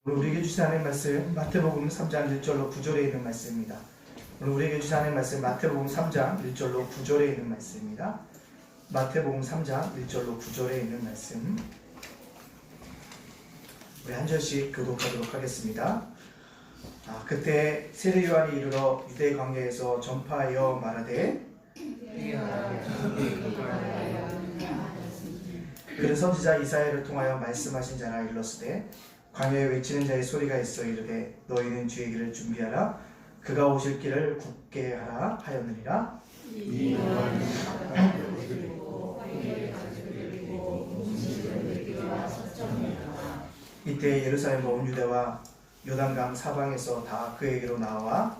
오늘 우리에게 주신 하나님의 말씀 마태복음 3장 1절로 9절에 있는 말씀입니다. 오늘 우리에게 주신 하나님의 말씀 마태복음 3장 1절로 9절에 있는 말씀입니다. 마태복음 3장 1절로 9절에 있는 말씀 우리 한 절씩 교독하도록 하겠습니다. 그때 세례 요한이 이르러 유대 광야에서 전파하여 말하되 그는 선지자 이사야를 통하여 말씀하신 자라 일렀으되 광야에 외치는 자의 소리가 있어 이르되 너희는 주의 길을 준비하라 그가 오실 길을 굳게 하라 하였느니라. 이때 예루살렘 온 유대와 요단강 사방에서 다 그에게로 나와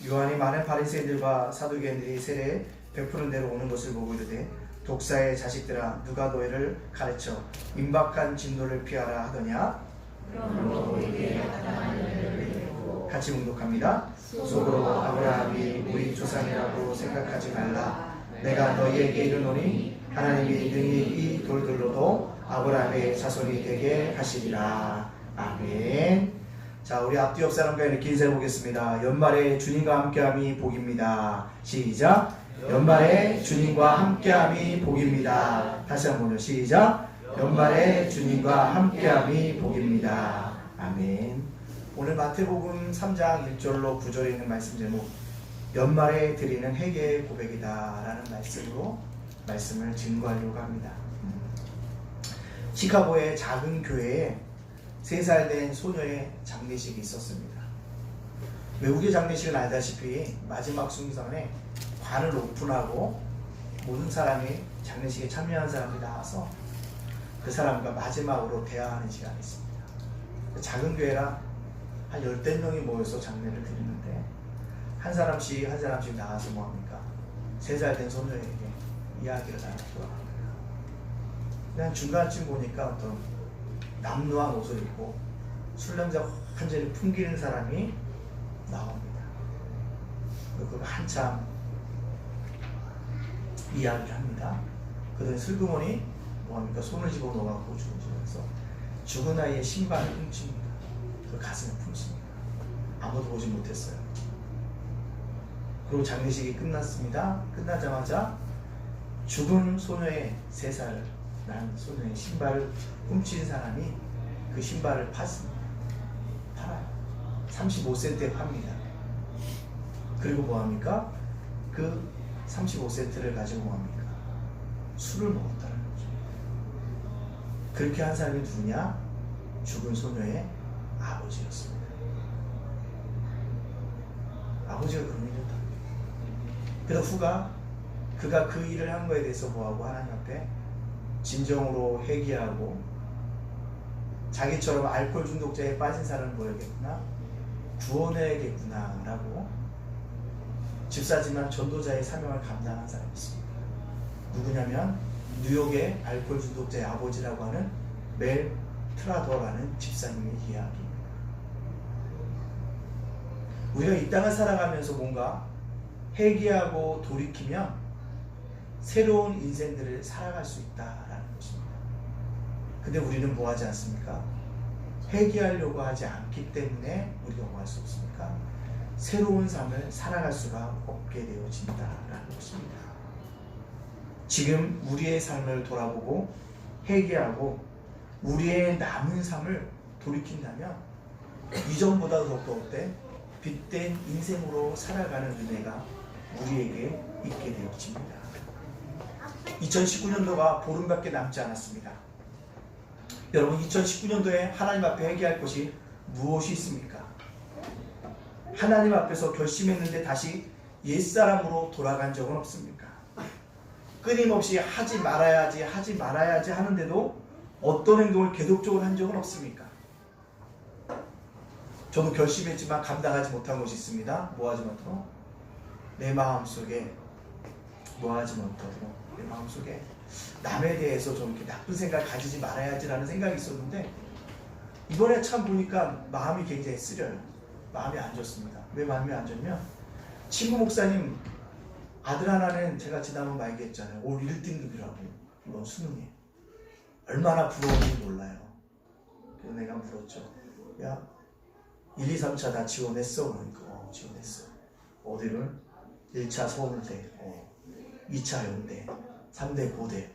요한이 많은 바리새인들과 사두개인들이 세례 베푸는 대로 오는 것을 보고 이르되 독사의 자식들아 누가 너희를 가르쳐 임박한 진노를 피하라 하더냐. 같이 묵독합니다. 속으로 아브라함이 우리 조상이라고 생각하지 말라. 내가 너희에게 이르노니 하나님이 능히 이 돌들로도 아브라함의 자손이 되게 하시리라. 아멘. 자, 우리 앞뒤 옆 사람과 이렇게 인사해 보겠습니다. 연말에 주님과 함께함이 복입니다. 시작. 연말에 주님과 함께함이 복입니다. 다시 한번요. 시작. 연말에 주님과 함께함이 복입니다. 아멘. 오늘 마태복음 3장 1절로 9절에 있는 말씀 제목 연말에 드리는 회개의 고백이다 라는 말씀으로 말씀을 증거하려고 합니다. 시카고의 작은 교회에 3살 된 소녀의 장례식이 있었습니다. 외국의 장례식은 알다시피 마지막 순간에 관을 오픈하고 모든 사람이 장례식에 참여한 사람이 나와서 그 사람과 마지막으로 대화하는 시간이 있습니다. 작은 교회라 한 10대 명이 모여서 장례를 드리는데 한 사람씩 나와서 뭐합니까? 3살 된 소녀에게 이야기를 나누더라고요. 그냥 중간쯤 보니까 어떤 남루한 옷을 입고 술 냄새가 완전히 풍기는 사람이 나옵니다. 그리고 한참 이야기를 합니다. 그러더니 슬그머니 뭐합니까? 손을 집어넣어갖고 주무시면서 죽은 아이의 신발을 훔칩니다. 그 가슴에 품습니다. 아무도 보지 못했어요. 그리고 장례식이 끝났습니다. 끝나자마자 죽은 소녀의 3살 난 소녀의 신발을 훔친 사람이 그 신발을 팔아요. 35센트에 팝니다. 그리고 뭐합니까? 그 35센트를 가지고 뭐합니까? 술을 먹었다는 거죠. 그렇게 한 사람이 누구냐? 죽은 소녀의 아버지였습니다. 아버지가 그런 일을 했다. 그래서 그가 그 일을 한 거에 대해서 뭐하고 하나님 앞에 진정으로 회개하고 자기처럼 알코올 중독자에 빠진 사람을 뭐야겠구나? 구원해야겠구나 라고 집사지만 전도자의 사명을 감당한 사람이 있습니다. 누구냐면 뉴욕의 알코올 중독자의 아버지라고 하는 멜 트라더라는 집사님의 이야기입니다. 우리가 이 땅을 살아가면서 뭔가 회개하고 돌이키면 새로운 인생들을 살아갈 수 있다라는 것입니다. 근데 우리는 뭐 하지 않습니까? 회개하려고 하지 않기 때문에 우리가 뭐 할 수 없습니까? 새로운 삶을 살아갈 수가 없게 되어진다라는 것입니다. 지금 우리의 삶을 돌아보고 회개하고 우리의 남은 삶을 돌이킨다면 이전보다 더욱더 어때? 빛된 인생으로 살아가는 은혜가 우리에게 있게 되어집니다. 2019년도가 보름밖에 남지 않았습니다. 여러분 2019년도에 하나님 앞에 회개할 것이 무엇이 있습니까? 하나님 앞에서 결심했는데 다시 옛사람으로 돌아간 적은 없습니까? 끊임없이 하지 말아야지 하는데도 어떤 행동을 계속적으로 한 적은 없습니까? 저도 결심했지만 감당하지 못한 것이 있습니다. 뭐하지 못하고 내 마음속에 내 마음속에 남에 대해서 좀 이렇게 나쁜 생각 가지지 말아야지라는 생각이 있었는데 이번에 참 보니까 마음이 굉장히 쓰려요. 마음이 안 좋습니다. 왜 마음이 안 좋냐면 친구 목사님 아들 하나는 제가 지난번 얘기했잖아요. 올 1등급이라고. 이번 수능에. 얼마나 부러운지 몰라요. 그래서 내가 물었죠. 야, 1, 2, 3차 다 지원했어? 그러니까 지원했어. 어디를? 1차 서울대, 2차 연대, 3대 고대.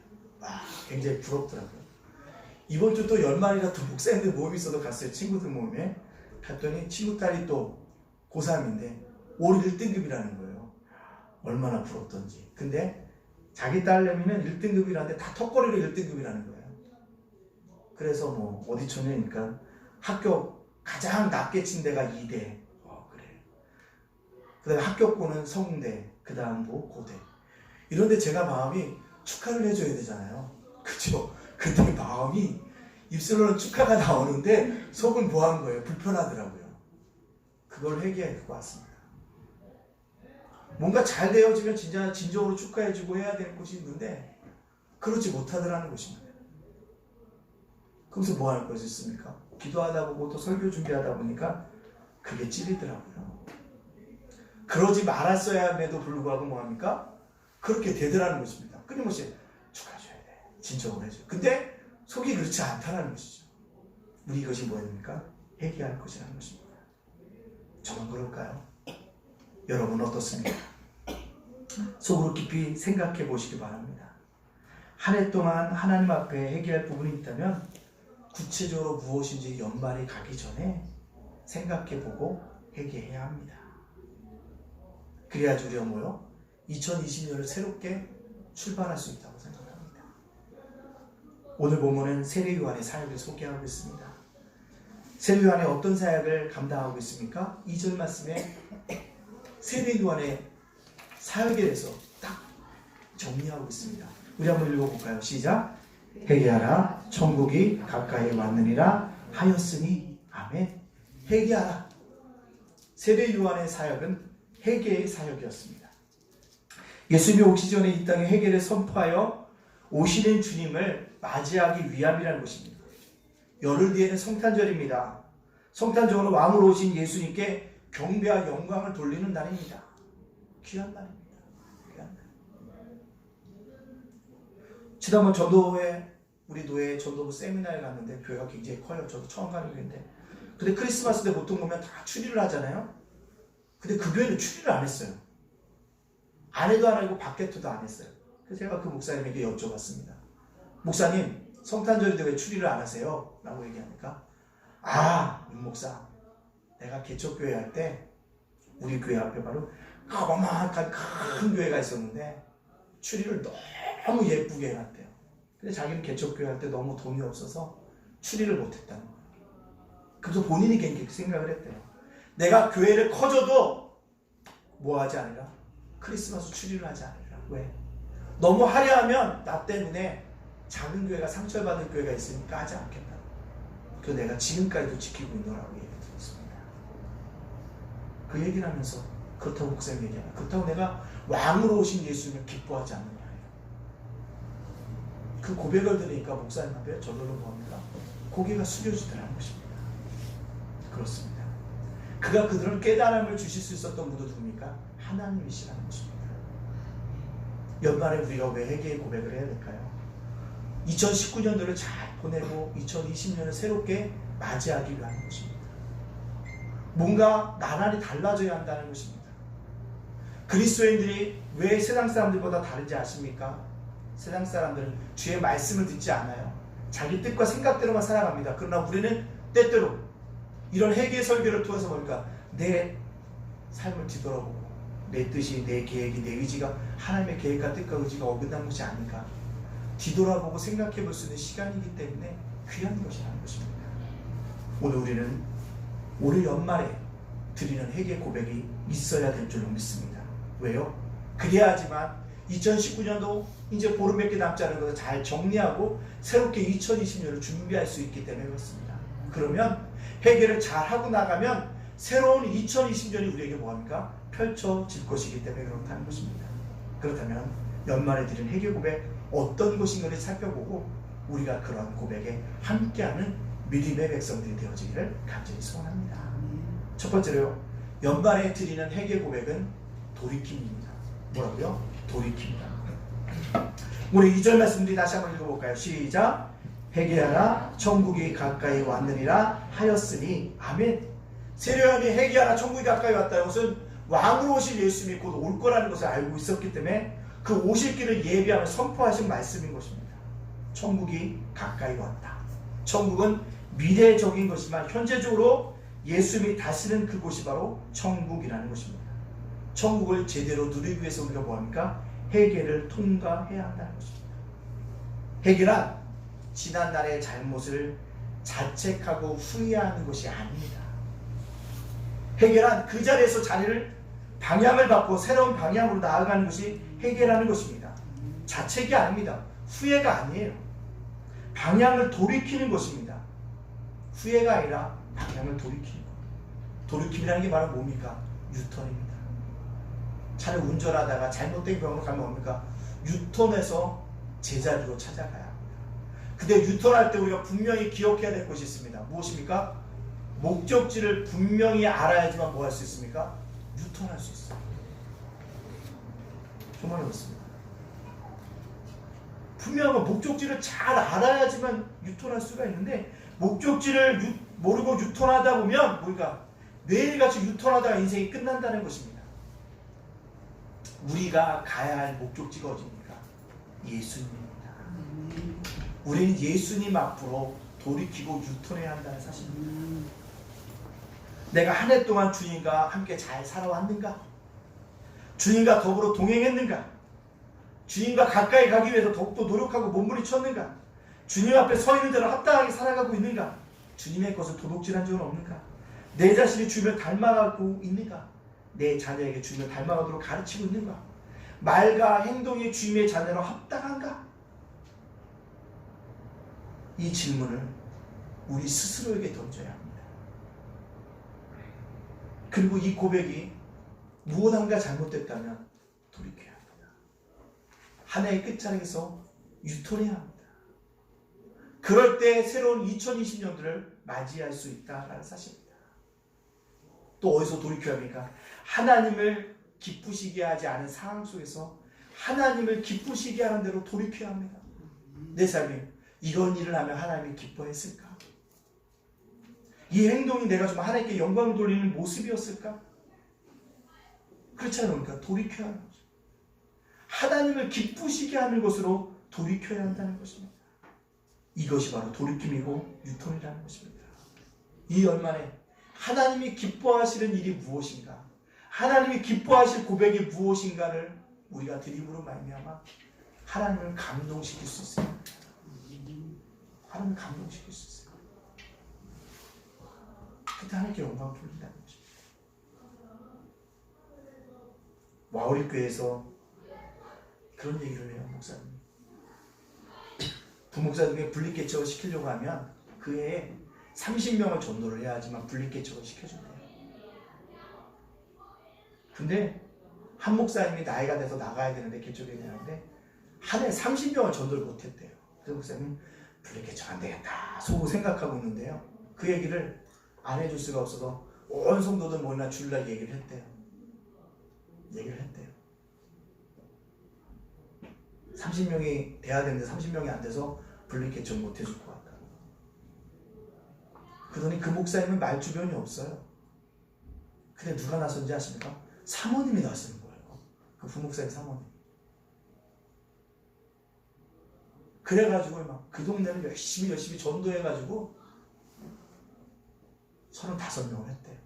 굉장히 부럽더라고요. 이번 주 또 연말이라 또 목사님들 모임이 있어도 갔어요. 친구들 모임에. 갔더니 친구 딸이 또 고3인데 올 1등급이라는 거예요. 얼마나 부럽던지. 근데 자기 딸내미는 1등급이라는데 다 턱걸이로 1등급이라는 거예요. 그래서 뭐 어디 초년이니까 학교 가장 낮게 친 데가 2대. 그래. 그 다음에 합격고는 성대, 그 다음 뭐 고대. 이런데 제가 마음이 축하를 해줘야 되잖아요. 그죠? 그때 마음이 입술로는 축하가 나오는데 속은 뭐한 거예요? 불편하더라고요. 그걸 회개하고 왔습니다. 뭔가 잘 되어지면 진짜 진정으로 축하해주고 해야 될 곳이 있는데 그렇지 못하더라는 것입니다. 그래서 뭐 할 것이 있습니까? 기도하다 보고 또 설교 준비하다 보니까 그게 찔리더라고요. 그러지 말았어야함에도 불구하고 뭐합니까? 그렇게 되더라는 것입니다. 끊임없이 축하해줘야 돼. 진정을 해줘. 근데 속이 그렇지 않다는 것이죠. 우리 이것이 뭐입니까? 회개할 것이라는 것입니다. 저는 그럴까요? 여러분 어떻습니까? 속으로 깊이 생각해 보시기 바랍니다. 한 해 동안 하나님 앞에 회개할 부분이 있다면 구체적으로 무엇인지 연말이 가기 전에 생각해 보고 회개해야 합니다. 그래야지 우리가 뭐요? 2020년을 새롭게 출발할 수 있다고 생각합니다. 오늘 본문은 세례 요한의 사역을 소개하고 있습니다. 세례 요한이 어떤 사역을 감당하고 있습니까? 2절 말씀에 세례 요한의 사역에 대해서 딱 정리하고 있습니다. 우리 한번 읽어볼까요? 시작. 회개하라 천국이 가까이 왔느니라 하였으니 아멘. 회개하라. 세례 요한의 사역은 회개의 사역이었습니다. 예수님이 오기 전에 이 땅에 회개를 선포하여 오시는 주님을 맞이하기 위함이라는 것입니다. 열흘 뒤에는 성탄절입니다. 성탄절은 왕으로 오신 예수님께 경배와 영광을 돌리는 날입니다. 귀한 날입니다. 귀한 날. 지난번 전도회 우리 교회 전도부 세미나에 갔는데 교회가 굉장히 커요. 저도 처음 가는 교회인데 근데 크리스마스 때 보통 보면 다 추리를 하잖아요. 근데 그 교회는 추리를 안 했어요. 안에도 안 하고 밖에도 안 했어요. 그래서 제가 그 목사님에게 여쭤봤습니다. 목사님 성탄절인데 왜 추리를 안 하세요? 라고 얘기하니까 윤 목사 내가 개척교회 할 때 우리 교회 앞에 바로 까마득한 큰 교회가 있었는데 추리를 너무 예쁘게 해놨대요. 근데 자기는 개척교회 할 때 너무 돈이 없어서 추리를 못했다는 거예요. 그래서 본인이 그렇게 생각을 했대요. 내가 교회를 커져도 뭐 하지 않으라? 크리스마스 추리를 하지 않으라. 왜? 너무 화려하면 나 때문에 작은 교회가 상처받을 교회가 있으니까 하지 않겠다. 그래서 내가 지금까지도 지키고 있노라고 얘기 들었습니다. 그 얘기를 하면서 그렇다고 목사님 얘기하나? 그렇다고 내가 왕으로 오신 예수님을 기뻐하지 않느냐? 그 고백을 들으니까 목사님 앞에 저절로 뭐합니까? 고개가 숙여지더라는 것입니다. 그렇습니다. 그가 그들은 깨달음을 주실 수 있었던 분도 누굽니까? 하나님이시라는 것입니다. 연말에 우리가 왜 회개의 고백을 해야 될까요? 2019년도를 잘 보내고 2020년을 새롭게 맞이하기 위한 것입니다. 뭔가 나날이 달라져야 한다는 것입니다. 그리스도인들이 왜 세상 사람들보다 다른지 아십니까? 세상 사람들은 주의 말씀을 듣지 않아요. 자기 뜻과 생각대로만 살아갑니다. 그러나 우리는 때때로 이런 회개 설교를 통해서 보니까 내 삶을 뒤돌아보고 내 뜻이, 내 계획이, 내 의지가 하나님의 계획과 뜻과 의지가 어긋난 것이 아닌가 뒤돌아보고 생각해 볼 수 있는 시간이기 때문에 귀한 것이라는 것입니다. 오늘 우리는 올해 연말에 드리는 회개 고백이 있어야 될 줄로 믿습니다. 왜요? 그래야지만 2019년도 이제 보름밖에 남지 않은 것을 잘 정리하고 새롭게 2020년을 준비할 수 있기 때문에 그렇습니다. 그러면 회개를 잘 하고 나가면 새로운 2020년이 우리에게 뭐합니까? 펼쳐질 것이기 때문에 그렇다는 것입니다. 그렇다면 연말에 드린 회개 고백 어떤 것인가를 살펴보고 우리가 그러한 고백에 함께하는 믿음의 백성들이 되어지기를 간절히 소원합니다. 첫 번째로요, 연말에 드리는 회개 고백은 돌이킴입니다. 뭐라고요? 돌이킴이다. 우리 2절 말씀들이 다시 한번 읽어볼까요? 시작. 회개하라 천국이 가까이 왔느니라 하였으니. 아멘. 세례요한이 회개하라 천국이 가까이 왔다는 것은 왕으로 오실 예수님이 곧 올 거라는 것을 알고 있었기 때문에 그 오실 길을 예비하며 선포하신 말씀인 것입니다. 천국이 가까이 왔다. 천국은 미래적인 것이지만 현재적으로 예수님이 다스리는 그곳이 바로 천국이라는 것입니다. 천국을 제대로 누리기 위해서 우리가 뭐합니까? 회개를 통과해야 한다는 것입니다. 회개란 지난날의 잘못을 자책하고 후회하는 것이 아닙니다. 회개란 그 자리에서 자리를 방향을 바꾸고 새로운 방향으로 나아가는 것이 회개라는 것입니다. 자책이 아닙니다. 후회가 아니에요. 방향을 돌이키는 것입니다. 후회가 아니라 방향을 돌이키는 것. 돌이킴이라는 게 바로 뭡니까? 유턴입니다. 차를 운전하다가 잘못된 경우로 가면 뭡니까? 유턴해서 제자리로 찾아가야 합니다. 근데 유턴할 때 우리가 분명히 기억해야 될 것이 있습니다. 무엇입니까? 목적지를 분명히 알아야지만 뭐 할 수 있습니까? 유턴할 수 있어요. 정말 그렇습니다. 분명한 목적지를 잘 알아야지만 유턴할 수가 있는데 목적지를 모르고 유턴하다 보면 우리가 매일같이 유턴하다가 인생이 끝난다는 것입니다. 우리가 가야 할 목적지가 어디입니까? 예수님입니다. 우리는 예수님 앞으로 돌이키고 유턴해야 한다는 사실입니다. 내가 한 해 동안 주님과 함께 잘 살아왔는가? 주님과 더불어 동행했는가? 주님과 가까이 가기 위해서 더욱더 노력하고 몸부림쳤는가? 주님 앞에 서 있는 대로 합당하게 살아가고 있는가? 주님의 것을 도둑질한 적은 없는가? 내 자신이 주님을 닮아가고 있는가? 내 자녀에게 주님을 닮아가도록 가르치고 있는가? 말과 행동이 주님의 자녀로 합당한가? 이 질문을 우리 스스로에게 던져야 합니다. 그리고 이 고백이 무엇인가 잘못됐다면 돌이켜야 합니다. 한 해의 끝자락에서 유턴해야 합니다. 그럴 때 새로운 2020년도를 맞이할 수 있다라는 사실입니다. 또 어디서 돌이켜야 합니까? 하나님을 기쁘시게 하지 않은 상황 속에서 하나님을 기쁘시게 하는 대로 돌이켜야 합니다. 내 삶이 이런 일을 하면 하나님이 기뻐했을까? 이 행동이 내가 좀 하나님께 영광을 돌리는 모습이었을까? 그렇지 않습니까? 돌이켜야 하는 거죠. 하나님을 기쁘시게 하는 것으로 돌이켜야 한다는 것입니다. 이것이 바로 돌이킴이고 유턴이라는 것입니다. 이 연말에 하나님이 기뻐하시는 일이 무엇인가? 하나님이 기뻐하실 고백이 무엇인가를 우리가 드림으로 말미암아 하나님을 감동시킬 수 있어요. 하나님을 감동시킬 수 있어요. 그때 하나님께 영광을 돌린다는 것입니다. 와우리교회에서 그런 얘기를 해요. 목사님. 부목사 중에 분리개척을 시키려고 하면 그 해에 30명을 전도를 해야지만 분리개척을 시켜준대요. 근데 한 목사님이 나이가 돼서 나가야 되는데 개척해야 되는데 한 해에 30명을 전도를 못했대요. 그래서 목사님은 분리개척 안 되겠다 속으로 생각하고 있는데요. 그 얘기를 안 해줄 수가 없어서 온 성도들 모이나 줄라 얘기를 했대요. 30명이 돼야 되는데 30명이 안 돼서 분리개척 못 해줄 것 같다. 그러더니 그 목사님은 말주변이 없어요. 근데 누가 나선지 아십니까? 사모님이 나서는 거예요. 그 부목사님 사모님. 그래가지고 막 그 동네를 열심히 전도해가지고 35명을 했대요.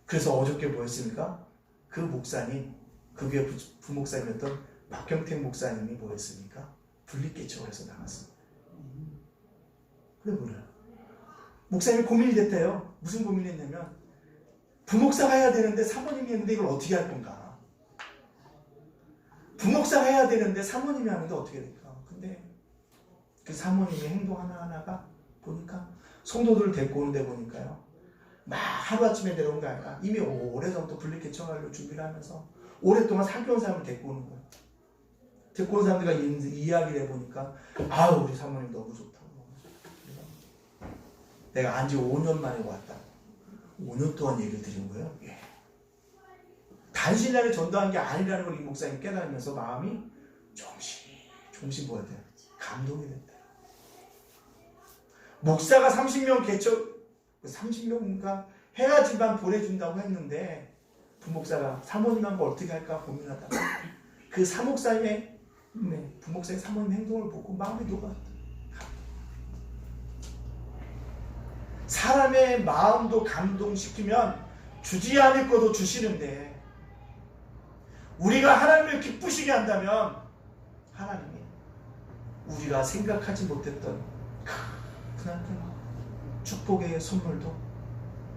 그래서 어저께 뭐 했습니까? 그 목사님, 그 교회 부목사님이었던 박경택 목사님이 뭐 했습니까? 분리개척을 해서 나갔습니다. 근데 몰라요. 목사님이 고민이 됐대요. 무슨 고민이 했냐면 부목사가 해야 되는데 사모님이 했는데 이걸 어떻게 할 건가? 부목사가 해야 되는데 사모님이 하는데 어떻게 될까? 근데 그 사모님의 행동 하나하나가 보니까 성도들을 데리고 오는데 보니까요. 막 하루아침에 내려온 게 아니라 이미 오래전부터 분리개척하려고 준비를 하면서 오랫동안 사귀어온 사람을 데리고 오는 거예요. 데리고 온 사람들과 이야기를 해보니까 아우 우리 사모님 너무 좋다고. 내가 안지 5년 만에 왔다. 5년 동안 얘기를 드린 거예요. 예. 단신날에 전도한 게 아니라는 걸 이 목사님 깨달으면서 마음이 종신 뭐야 돼? 감동이 된다. 목사가 30명 개척 30명인가 해야지만 보내준다고 했는데 부목사가 사모님한 거 어떻게 할까 고민하다가 그 사목사님의 부목사의 사모님 행동을 보고 마음이 녹았다. 사람의 마음도 감동시키면 주지 않을 것도 주시는데 우리가 하나님을 기쁘시게 한다면 하나님이 우리가 생각하지 못했던 큰 축복의 선물도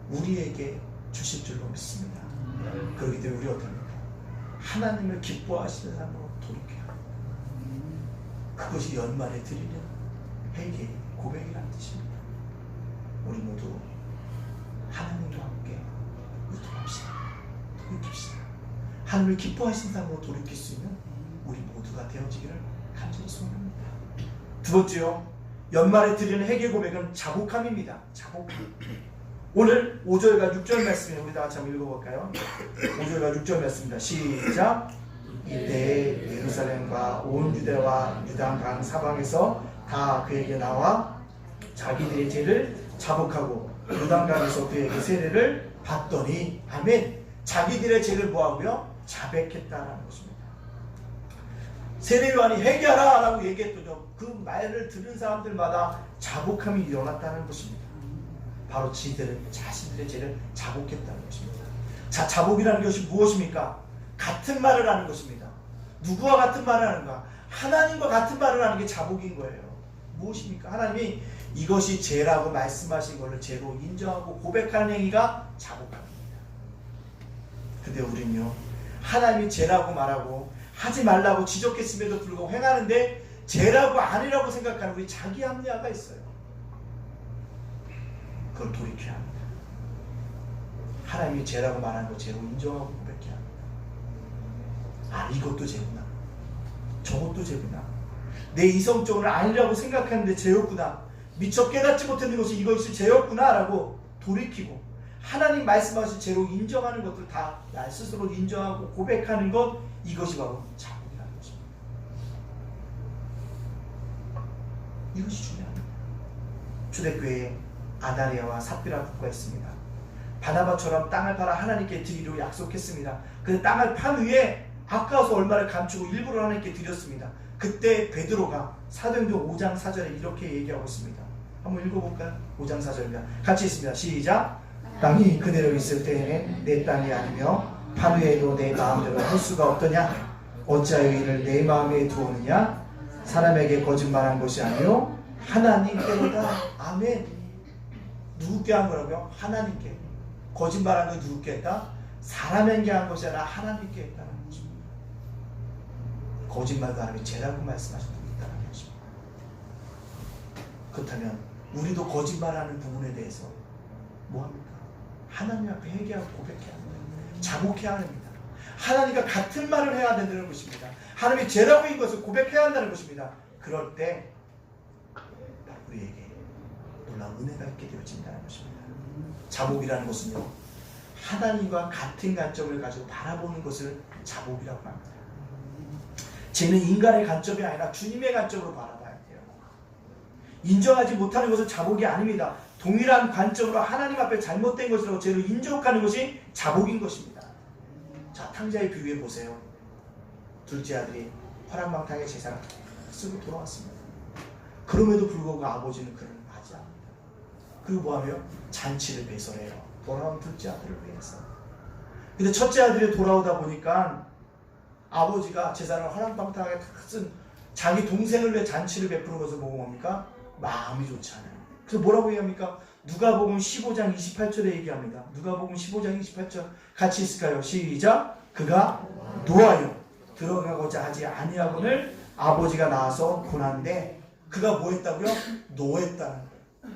우리에게 주실 줄로 믿습니다. 그렇기 때문에 우리 어떻습니까? 하나님을 기뻐하시는 사람으로 돌이켜야 합니다. 그것이 연말에 드리는 회개, 고백이라는 뜻입니다. 우리 모두 하나님과 함께 유통합시다. 돌이킵시다. 하나님을 기뻐하시는 사람으로 돌이킬 수 있는 우리 모두가 되어지기를 간절히 소원합니다. 두 번째요, 연말에 드리는 회개 고백은 자복함입니다. 자복함. 오늘 5절과 6절 말씀을 우리 다 같이 한번 읽어볼까요? 5절과 6절 말씀입니다. 시작. 이때 예루살렘과 온 유대와 유당 강 사방에서 다 그에게 나와 자기들의 죄를 자복하고 요단강에서 그에게 세례를 받더니 아멘. 자기들의 죄를 뭐하고요? 자백했다라는 것입니다. 세례 요한이 회개하라 라고 얘기했더니 그 말을 들은 사람들마다 자복함이 일어났다는 것입니다. 바로 자신들의 죄를 자복했다는 것입니다. 자, 자복이라는 것이 무엇입니까? 같은 말을 하는 것입니다. 누구와 같은 말을 하는가? 하나님과 같은 말을 하는 게 자복인 거예요. 무엇입니까? 하나님이 이것이 죄라고 말씀하신 것을 죄로 인정하고 고백하는 행위가 자복합니다. 근데 우리는요, 하나님이 죄라고 말하고 하지 말라고 지적했음에도 불구하고 행하는데 죄라고 아니라고 생각하는 우리 자기 합리화가 있어요. 그걸 돌이켜야 합니다. 하나님이 죄라고 말하는 거 죄로 인정하고 고백해야 합니다. 아, 이것도 죄구나. 저것도 죄구나. 내 이성적으로 아니라고 생각하는데 죄였구나. 미처 깨닫지 못했는 것이 이것이 죄였구나 라고 돌이키고 하나님 말씀하신 죄로 인정하는 것들 다 나 스스로 인정하고 고백하는 것, 이것이 바로 자복이라는 것입니다. 이것이 중요합니다. 초대교회에 아다리아와 삽비라 부부가 있습니다. 바나바처럼 땅을 팔아 하나님께 드리기로 약속했습니다. 그 땅을 판 후에 아까워서 얼마를 감추고 일부러 하나님께 드렸습니다. 그때 베드로가 사도행전 5장 4절에 이렇게 얘기하고 있습니다. 한번 읽어볼까요? 5장 4절입니다. 같이 있습니다. 시작. 땅이 그대로 있을 때에는 내 땅이 아니며 판 후에도 내 마음대로 할 수가 없더냐? 어찌하여 이를 내 마음에 두었느냐? 사람에게 거짓말한 것이 아니요 하나님께로다. 아멘. 누구께 한 거라고요? 하나님께. 거짓말한 거 누구께 했다? 사람에게 한 것이 아니라 하나님께 했다는 것입니다. 거짓말도 하나님이 죄라고 말씀하신 분이 있다는 것입니다. 그렇다면 우리도 거짓말하는 부분에 대해서 뭐합니까? 하나님 앞에 회개하고 고백해야 합니다. 자복해야 합니다. 하나님과 같은 말을 해야 된다는 것입니다. 하나님이 죄라고 한 것을 고백해야 한다는 것입니다. 그럴 때 우리에게 놀라운 은혜가 있게 되어진다는 것입니다. 자복이라는 것은요, 하나님과 같은 관점을 가지고 바라보는 것을 자복이라고 합니다. 죄는 인간의 관점이 아니라 주님의 관점으로 바라봐야 돼요. 인정하지 못하는 것은 자복이 아닙니다. 동일한 관점으로 하나님 앞에 잘못된 것이라고 죄를 인정하는 것이 자복인 것입니다. 자, 탕자의 비유해 보세요. 둘째 아들이 화랑방탕의 재산을 쓰고 돌아왔습니다. 그럼에도 불구하고 아버지는 그를 맞이합니다. 그리고 뭐하며? 잔치를 배설해요. 돌아온 둘째 아들을 위해서. 근데 첫째 아들이 돌아오다 보니까 아버지가 재산을 화랑방탕하게 쓴 자기 동생을 위해 잔치를 베푸는 것을 보고 뭡니까? 마음이 좋지 않아요. 그래서 뭐라고 얘기합니까? 누가복음 15장 28절에 얘기합니다. 누가복음 15장 28절 같이 있을까요? 시작. 그가 노하여 들어가고자 하지 아니하거늘 아버지가 나와서 고난데 그가 뭐 했다고요? 노했다는 거예요.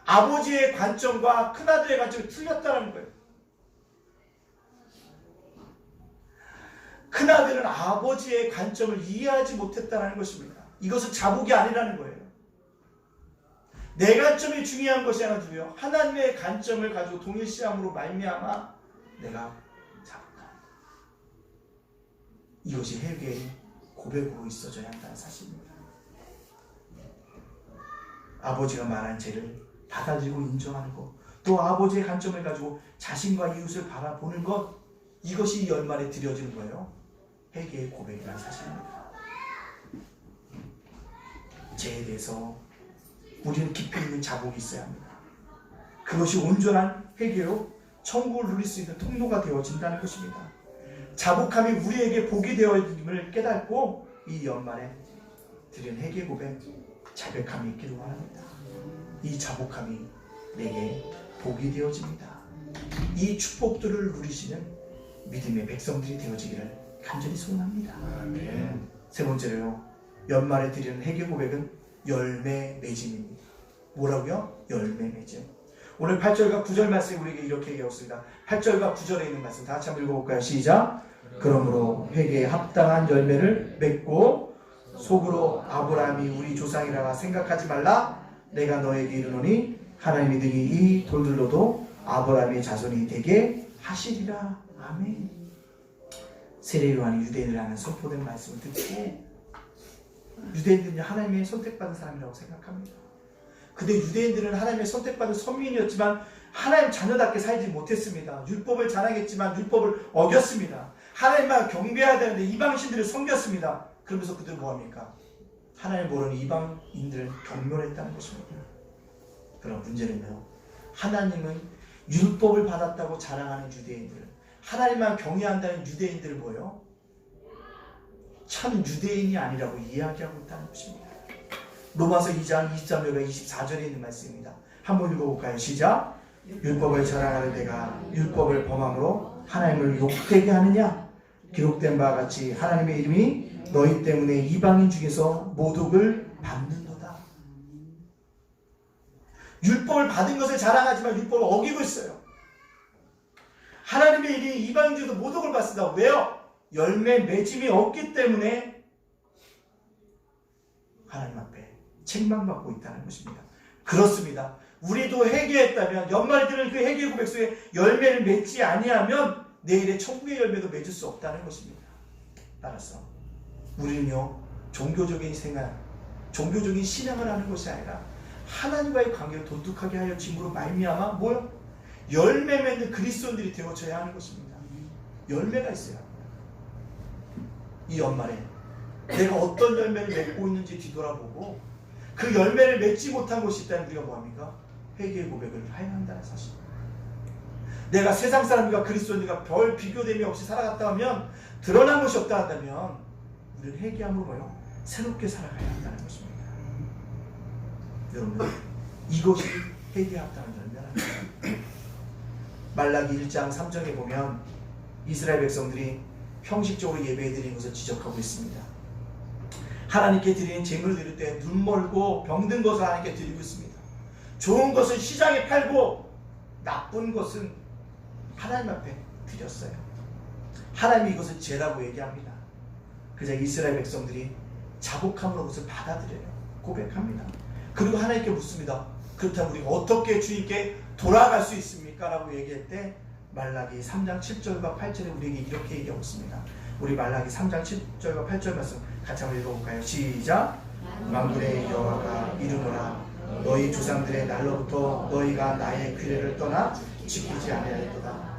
아버지의 관점과 큰아들의 관점이 틀렸다는 거예요. 큰아들은 아버지의 관점을 이해하지 못했다는 것입니다. 이것은 자복이 아니라는 거예요. 내 관점이 중요한 것이 아니라 누구요? 하나님의 관점을 가지고 동일시함으로 말미암아 내가 자복한다. 이것이 회개의 고백으로 있어져야 한다는 사실입니다. 아버지가 말한 죄를 받아들이고 인정하는 것, 또 아버지의 관점을 가지고 자신과 이웃을 바라보는 것, 이것이 이 연말에 드려지는 거예요. 회개의 고백이라는 사실입니다. 죄에 대해서 우리는 깊이 있는 자복이 있어야 합니다. 그것이 온전한 회개로 천국을 누릴 수 있는 통로가 되어진다는 것입니다. 자복함이 우리에게 복이 되어짐을 깨닫고 이 연말에 드린 회개 고백, 자백함이 있기를 원합니다. 이 자복함이 내게 복이 되어집니다. 이 축복들을 누리시는 믿음의 백성들이 되어지기를 간절히 소원합니다. 아멘. 세 번째로요, 연말에 드리는 회개 고백은 열매 맺음입니다. 뭐라고요? 열매 맺음. 오늘 8절과 9절 말씀이 우리에게 이렇게 얘기하였습니다. 8절과 9절에 있는 말씀 다 같이 한번 읽어볼까요? 시작. 그러므로 회개에 합당한 열매를 맺고 속으로 아브라함이 우리 조상이라 생각하지 말라. 내가 너에게 이르노니 하나님이 등이 이 돌들로도 아브라함의 자손이 되게 하시리라. 아멘. 세례 요한이 유대인을 하는 선포된 말씀을 듣고, 유대인들은 하나님의 선택받은 사람이라고 생각합니다. 근데 유대인들은 하나님의 선택받은 선민이었지만 하나님 자녀답게 살지 못했습니다. 율법을 자랑했지만 율법을 어겼습니다. 하나님만 경배해야 되는데 이방신들을 섬겼습니다. 그러면서 그들은 뭐합니까? 하나님 모르는 이방인들을 경멸했다는 것입니다. 그럼 문제는요, 하나님은 율법을 받았다고 자랑하는 유대인들, 하나님만 경외한다는 유대인들을 뭐예요? 참 유대인이 아니라고 이야기하고 있다는 것입니다. 로마서 2장 23절과 24절에 있는 말씀입니다. 한번 읽어볼까요? 시작. 율법을 자랑하는 내가 율법을 범함으로 하나님을 욕되게 하느냐? 기록된 바와 같이 하나님의 이름이 너희 때문에 이방인 중에서 모독을 받는도다. 율법을 받은 것을 자랑하지만 율법을 어기고 있어요. 하나님의 이름이 이방인 중에서 모독을 받습니다. 왜요? 열매 맺음이 없기 때문에 하나님 앞에 책망받고 있다는 것입니다. 그렇습니다. 우리도 회개했다면, 연말에 드는 그 회개 고백 속에 열매를 맺지 아니하면 내일의 천국의 열매도 맺을 수 없다는 것입니다. 따라서 우리는요, 종교적인 생활, 종교적인 신앙을 하는 것이 아니라 하나님과의 관계를 돈독하게 하여 짐으로 말미암아 뭐요? 열매 맺는 그리스도인들이 되어져야 하는 것입니다. 열매가 있어야 합니다. 이 연말에 내가 어떤 열매를 맺고 있는지 뒤돌아보고 그 열매를 맺지 못한 것이 있다면 우리가 뭐합니까? 회개의 고백을 해야 한다는 사실입니다. 내가 세상 사람들과 그리스도인들과 별 비교됨이 없이 살아갔다 하면, 드러난 것이 없다 한다면 우리는 회개함으로 뭐요? 새롭게 살아가야 한다는 것입니다. 여러분, 이것이 회개에 합당한 열매랍니다. 말라기 1장 3절에 보면 이스라엘 백성들이 형식적으로 예배드리는 것을 지적하고 있습니다. 하나님께 드리는 제물을 드릴 때 눈멀고 병든 것을 하나님께 드리고 있습니다. 좋은 것을 시장에 팔고 나쁜 것은 하나님 앞에 드렸어요. 하나님이 이것을 죄라고 얘기합니다. 그저 이스라엘 백성들이 자복함으로 그것을 받아들여요. 고백합니다. 그리고 하나님께 묻습니다. 그렇다면 우리가 어떻게 주님께 돌아갈 수 있습니까? 라고 얘기할 때 말라기 3장 7절과 8절에 우리에게 이렇게 얘기하고 있습니다. 우리 말라기 3장 7절과 8절 말씀 같이 한번 읽어볼까요? 시작. 만군의 여호와가 이르노라. 너희 조상들의 날로부터 너희가 나의 규례를 떠나 지키지 아니하였도다.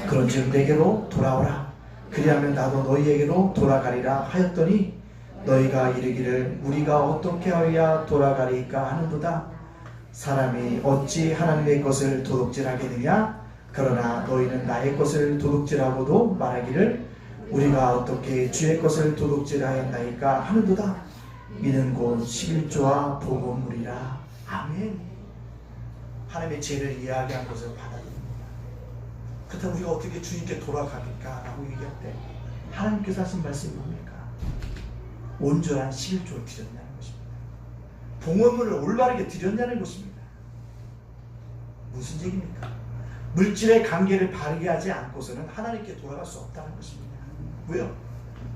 그런즉 내게로 돌아오라. 그리하면 나도 너희에게로 돌아가리라 하였더니 너희가 이르기를 우리가 어떻게 하여야 돌아가리까 하는도다. 사람이 어찌 하나님의 것을 도둑질하겠느냐? 그러나 너희는 나의 것을 도둑질하고도 말하기를 우리가 어떻게 주의 것을 도둑질하였나이까 하는도다. 이는 곧 11조와 복음물이라. 아멘. 하나님의 죄를 이야기한 것을 받아들입니다. 그렇다면 우리가 어떻게 주님께 돌아가겠까? 라고 얘기할 때 하나님께서 하신 말씀이 뭡니까? 온전한 11조를 드렸냐는 것입니다. 복음물을 올바르게 드렸냐는 것입니다. 무슨 얘기입니까? 물질의 관계를 바르게 하지 않고서는 하나님께 돌아갈 수 없다는 것입니다. 왜요?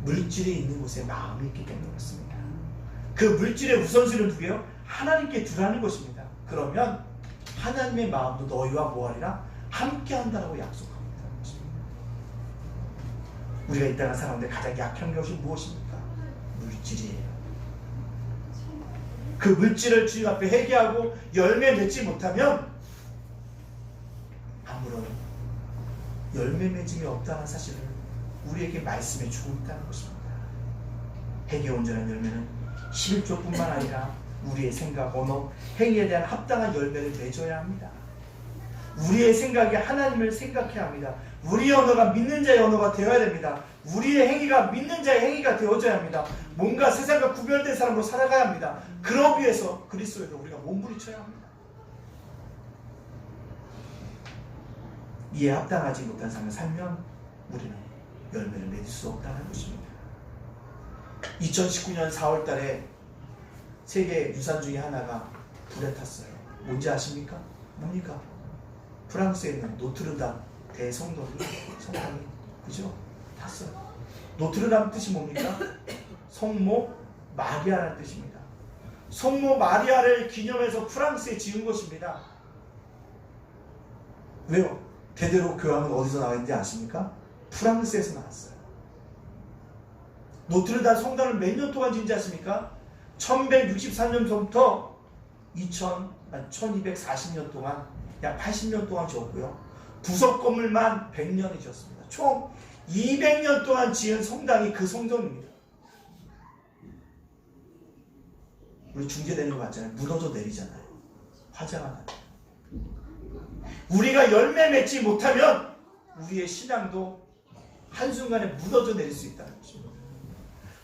물질이 있는 곳에 마음이 있기 때문에 그렇습니다. 그 물질의 우선순위를 누구예요? 하나님께 두라는 것입니다. 그러면 하나님의 마음도 너희와 뭐하리라? 함께 한다라고 약속합니다. 우리가 이 땅을 살아가는데 가장 약한 것이 무엇입니까? 물질이에요. 그 물질을 주님 앞에 회개하고 열매 맺지 못하면 아무런 열매 맺음이 없다는 사실을 우리에게 말씀해 주고 있다는 것입니다. 회개 온전한 열매는 11조뿐만 아니라 우리의 생각, 언어, 행위에 대한 합당한 열매를 맺어야 합니다. 우리의 생각이 하나님을 생각해야 합니다. 우리의 언어가 믿는 자의 언어가 되어야 됩니다. 우리의 행위가 믿는 자의 행위가 되어져야 합니다. 뭔가 세상과 구별된 사람으로 살아가야 합니다. 그러기 위해서 그리스도에도 우리가 몸부림쳐야 합니다. 이에 합당하지 못한 삶을 살면 우리는 열매를 맺을 수 없다는 것입니다. 2019년 4월 달에 세계 유산 중에 하나가 불에 탔어요. 뭔지 아십니까? 뭡니까? 프랑스에 있는 노트르담 대성당이 그죠? 탔어요. 노트르담 뜻이 뭡니까? 성모 마리아라는 뜻입니다. 성모 마리아를 기념해서 프랑스에 지은 것입니다. 왜요? 대대로 교황은 어디서 나왔는지 아십니까? 프랑스에서 나왔어요. 노트르담 성당을 몇 년 동안 지은지 아십니까? 1163년부터 1240년 동안 약 80년 동안 지었고요. 부석 건물만 100년이 지었습니다. 총 200년 동안 지은 성당이 그 성전입니다. 우리 중재되는 거 같잖아요. 무너져 내리잖아요. 화재가 나요. 우리가 열매 맺지 못하면 우리의 신앙도 한순간에 무너져 내릴 수 있다는 것입니다.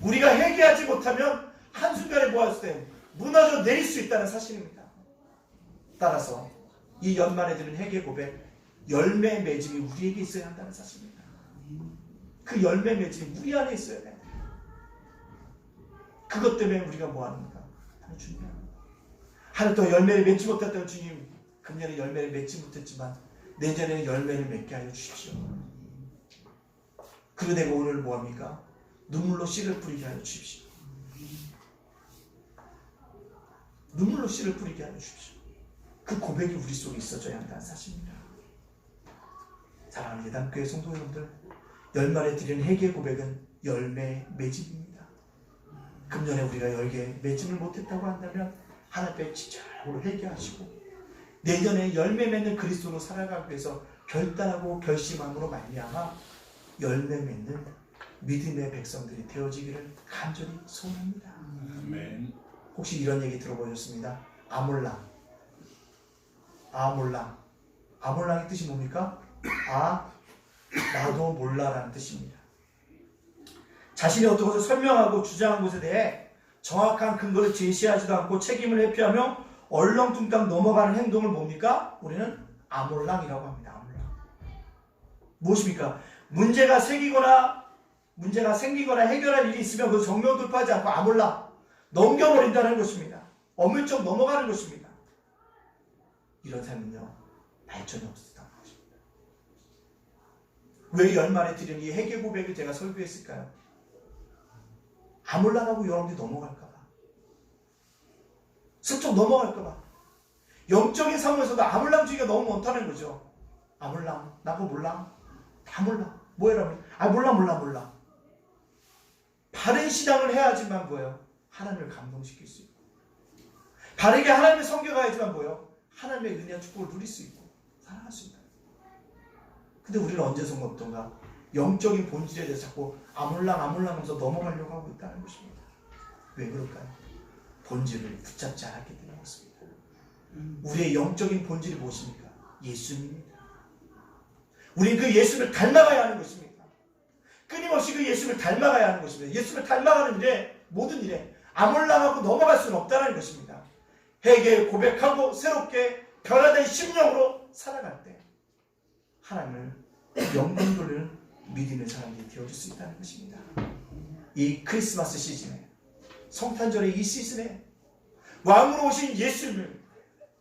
우리가 회개하지 못하면 한순간에 뭐할 때 무너져 내릴 수 있다는 사실입니다. 따라서 이 연말에 드는 회개 고백, 열매 맺음이 우리에게 있어야 한다는 사실입니다. 그 열매 맺음이 우리 안에 있어야 돼요. 그것 때문에 우리가 뭐 합니까? 하나님 준비합니다. 하나님 또 열매를 맺지 못했던 주님, 금년에 열매를 맺지 못했지만 내년에는 열매를 맺게 하여 주십시오. 그러되고 오늘 뭐합니까? 눈물로 씨를 뿌리게 하여 주십시오. 눈물로 씨를 뿌리게 하여 주십시오. 그 고백이 우리 속에 있어져야 한다는 사실입니다. 사랑하는 예담교회 성도 여러분들, 연말에 드리는 회개 고백은 열매 맺음입니다. 금년에 우리가 열개 맺음을 못했다고 한다면 하나님께 진짜로 회개하시고 내년에 열매 맺는 그리스도로 살아가기 위해서 결단하고 결심함으로 말미암아 열매 맺는 믿음의 백성들이 되어지기를 간절히 소원합니다. 아멘. 혹시 이런 얘기 들어보셨습니다? 아몰랑. 아몰랑의 뜻이 뭡니까? 나도 몰라라는 뜻입니다. 자신이 어떤 것을 설명하고 주장한 것에 대해 정확한 근거를 제시하지도 않고 책임을 회피하며 얼렁뚱땅 넘어가는 행동을 뭡니까? 우리는 아몰랑이라고 합니다. 아몰랑. 무엇입니까? 문제가 생기거나 해결할 일이 있으면 그 정면 돌파하지 않고 아몰랑 넘겨버린다는 것입니다. 어물쩍 넘어가는 것입니다. 이런 삶은요, 발전이 없었다는 것입니다. 왜 연말에 드린 이 회개 고백을 제가 설교했을까요? 아몰랑하고 여러분들이 넘어갈까봐, 슬쩍 넘어갈까봐. 영적인 상황에서도 아몰랑주의가 너무 많다는 거죠. 아몰랑, 나 그거 몰라, 다 몰라, 뭐해라면, 몰라. 바른 신앙을 해야지만 뭐예요? 하나님을 감동시킬 수 있고, 바르게 하나님을 섬겨가야지만 뭐예요? 하나님의 은혜와 축복을 누릴 수 있고 살아갈 수 있다. 근데 우리는 언제선가 어떤가? 영적인 본질에 대해서 자꾸 아몰랑 하면서 넘어가려고 하고 있다는 것입니다. 왜 그럴까요? 본질을 붙잡지 않았기 때문에 그렇습니다. 우리의 영적인 본질이 무엇입니까? 예수님입니다. 우리는 그 예수를 닮아가야 하는 것입니다. 끊임없이 그 예수를 닮아가야 하는 것입니다. 예수를 닮아가는 일에, 모든 일에 아몰랑하고 넘어갈 수는 없다는 것입니다. 회개 고백하고 새롭게 변화된 심령으로 살아갈 때 하나님을 영광 돌리는 믿음의 사람들이 되어줄 수 있다는 것입니다. 이 크리스마스 시즌에, 성탄절의 이 시즌에 왕으로 오신 예수님을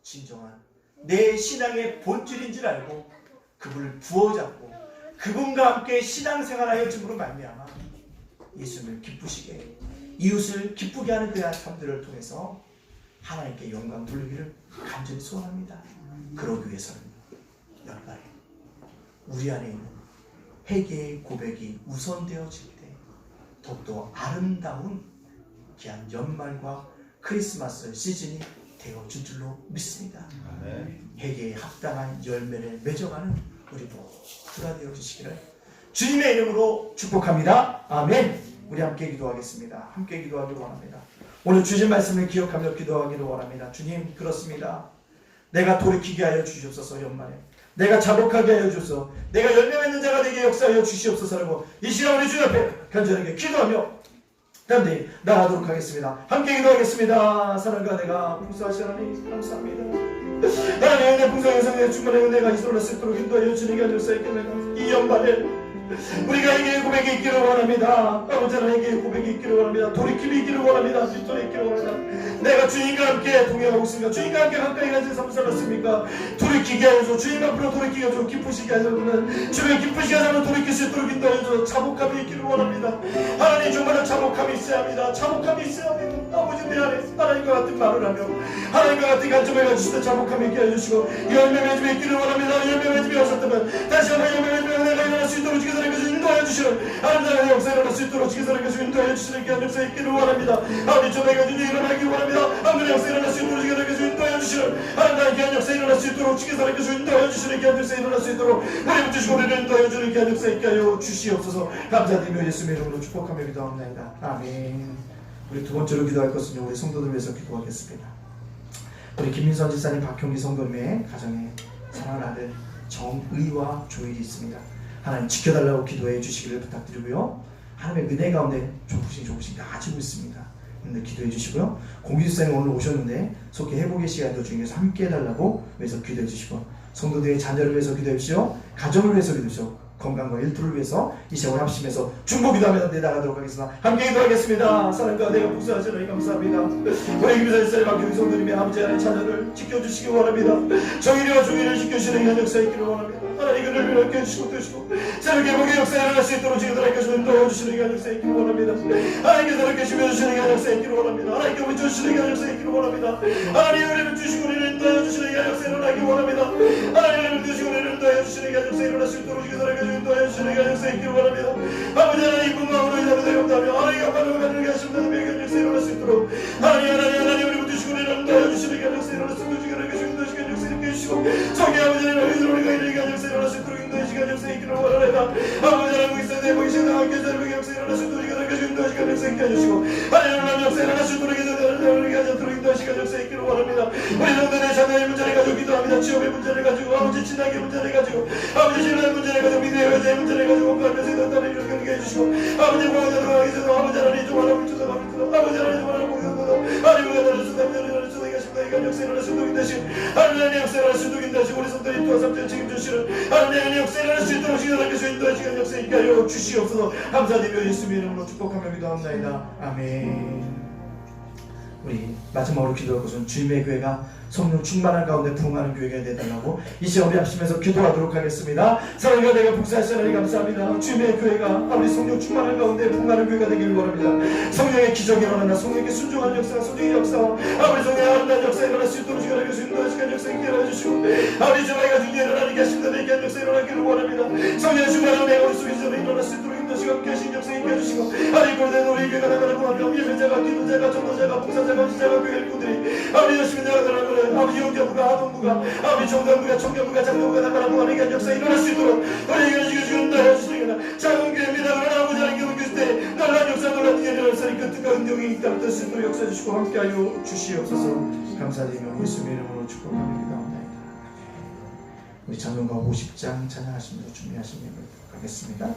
진정한 내 신앙의 본질인 줄 알고 그분을 부어잡고 그분과 함께 신앙생활하여 줌으로 말미암아 예수님을 기쁘시게, 이웃을 기쁘게 하는 그 삶들을 통해서 하나님께 영광 돌리기를 간절히 소원합니다. 그러기 위해서는 연말에 우리 안에 있는 회개의 고백이 우선되어질 때 더욱더 아름다운 귀한 연말과 크리스마스 시즌이 되어줄 줄로 믿습니다. 회개에 합당한 열매를 맺어가는 우리 모두가 되어주시기를 주님의 이름으로 축복합니다. 아멘. 우리 함께 기도하겠습니다. 함께 기도하기를 원합니다. 오늘 주신 말씀을 기억하며 기도하기를 원합니다. 주님, 그렇습니다. 내가 돌이키게 하여 주시옵소서. 연말에 내가 자복하게 하여 주소서. 내가 열매 맺는 자가 되게 역사하여 주시옵소서라고 이 시간 우리 주 앞에 간절하게 기도하며 단대히 나아가도록 하겠습니다. 함께 기도하겠습니다. 사랑과 내가 봉사하시 하나님 감사합니다. 하나님 내 봉사의 성령의 충만한 은혜가 이소를 수 있도록 인도하여 주님께 하셨사옵니다. 이 연말에 우리가 에게 고백이 있기를 원합니다. 아버지 하나님께 고백이 있기를 원합니다. 돌이킴이 있기를 원합니다. 뒷돌이 있기를 원합니다. 내가 주님과 함께 동행하고 있습니까? 주님과 함께 가까이 가지 삶을 살았습니까? 돌이키게 하여서 주님 앞으로 돌이키게 하여서 기쁘시게 하여서 주님 기쁘시게 하여서 돌이킬 수 있도록 인도하여서 자복함이 있기를 원합니다. 하나님 정말로 자복함이 있어야 합니다. 자복함이 있어야 합니다. 아버지 내 안에 하나님과 같은 말을 하며 하나님과 같은 관점을 가지시다 자복함이 있게 해주시고 열매 맺음이 있기를 원합니다. 열매 맺음이 없었다면 다시 한번 열매 맺음이 내가 일어날 수 있도록 주께서 인도하여 주시는 하나님의 역사 일어날 수 있도록 주께서 인도하여 주시는 귀한 역사 있기를 원합니다. 아버지 저에게 주님 일어나기를 원합니다. 하나님의 역사 일어날 수 있도록 주께서 인도하여 주시는 하나님의 귀한 역사 일어날 수 있도록 주께서 인도하여 주시는 귀한 역사 일어날 수 있도록 우리 붙이시고 우리를 인도하여 주는 귀한 역사 있게 하여 주시옵소서. 감사드리며 예수님의 이름으로 축복하며 기도합니다. 아멘. 우리 두 번째로 기도할 것은요, 우리 성도들 위해서 기도하겠습니다. 우리 김민선 지사님, 박형기 성도님의 가정에 사랑하는 아들 정의와 조일이 있습니다. 하나님 지켜달라고 기도해 주시기를 부탁드리고요. 하나님의 은혜 가운데 조금씩 나아지고 있습니다. 근데 기도해 주시고요. 공기지사님 오늘 오셨는데 속히 회복의 시간도 중에서 함께 해달라고 위해서 기도해 주시고, 성도들의 자녀를 위해서 기도해 주시오. 가정을 위해서 기도해 주시오. 건강과 일터를 위해서 이 시간을 합심해서 중보기도하며 내나가도록 하겠습니다. 함께 기도하겠습니다. 사랑과 내가 복수하시 하나님 감사합니다. 우리 김사님 박경희 성도님의 아버지 하나님 자녀를 지켜주시기 원합니다. 정의와 종의를 지켜주시는 이한 역사 있기를 원합니다. 하나님 그를 위롭게 해주시고 뜨시고 새롭게 회복의 역사 일어날 수 있도록 지켜달라니까 인도해주시는 이한 역사 있기를 원합니다. 하나님께서 이렇게 지켜주시는 이한 역사 있기를 원합니다. 하나님께 붙여주시는 이한 역사 있기를 원합니다. 하나님 우리를 주시고 우리를 인도해주시는 이한 역사 일어나기 원합니다. 하나님 우리를 주시고 우리를 인도해주시는 이한 역사 일어날 수 있도록 지켜달라니까 인도하여 주시는 이한 역사 있기를 원합니다. 아버지 하나님 분마음으로 인하여 대감하며 하나님 영광을 가지게 하시옵소서. 이한 역사 일어날 수 있도록 하나님 우리를 주시고 우리를 인도하여 주시는 이한 역사 일어날 수 있도록 지켜달라니까 인도하시는 역사 이렇게 해주시고 성의 아버지 하나님 우리가 이한 역사 일어날 수 있도록 인도하시는 역사 있기를 원합니다. 아버지 하나님 있어야 되고 이 시간 함께 자르게 역사 일어날 수 있도록 지켜달라니까 인도하시는 역사 있게 해주시고 하나님 역사 일어날 수 있도록 인도하시는 역사 있기를 원합니다. 우리 성도의 자녀의 문제를 가지고 기도합니다. 취업의 문제를 가지고 아버지 친하게 문제를 가지고 아버지 신뢰의 문제를 가지고 믿음의 여자의 문제를 가지고 온갖면서 인도하는 일을 겪게 해주시고 아버지 보호자 들어가게 해주셔서 아버지 하나님 좀 하나님 주소서 아버지 하나님 좀 하나님 보호자 하나님 우리가 주소서 주소서 계십니다. 이간 역사 일어날 수 있도록 인도하시고 하나님 역사 일어날 수 있도록 인도하시고 우리 성도의 또한 삼전 책임져주시는 하나님 역사 일어날 수 있도록 지켜달라서 인도하시는 역사 있게 하여 주시옵소서. 감사드리며 예수님의 이름으로 축복하며 기도합니다. 아멘. 우리 마지막으로 기도할 것은 주님의 교회가 성령 충만한 가운데 부흥하는 교회가 되달라고 이 시간 우리 합심해서 기도하도록 하겠습니다. 사랑과 내가 복사하시 하나님 감사합니다. 주님의 교회가 아버지 성령 충만한 가운데 부흥하는 교회가 되기를 원합니다. 성령의 기적이 일어나나 성령의 순종한 역사, 성령의 역사와 아버지 성령의 아름다운 역사 일어날 수 있도록 주님의 인도하시는 역사 있게 해주시고 아버지 저희가 주님 일어나는 하십니다. 내게 한 역사 일어나기를 원합니다. 성령의 충만한 내 머릿속에 일어날 수 있도록 인도하시고 함께 하신 역사 있게 해주시고 하나님 고대는 우리 교회가 나가라고 하며 예배자가 기도자가 전도자가 봉사자가 지자가 교회 일꾼들이 아버지 열심히 나가라고 아버지 용교부가 아동부가 아버지 정교부가 청교부가 장교부가 나가라고 하는 게 역사 일어날 수 있도록 우리에게 지켜주는다 해주시니까 작은 교회입니다. 그러나 아버지 하나님 교회 있을 때 놀란 역사 놀란 일이 일어났으니 그 뜻과 은경이 있다면 뜰 수 있도록 역사해 주시고 함께하여 주시옵소서. 감사드리며 예수님의 이름으로 축복합니다. 우리 찬송가 50장 찬양하시면서 준비하시면 하겠습니다.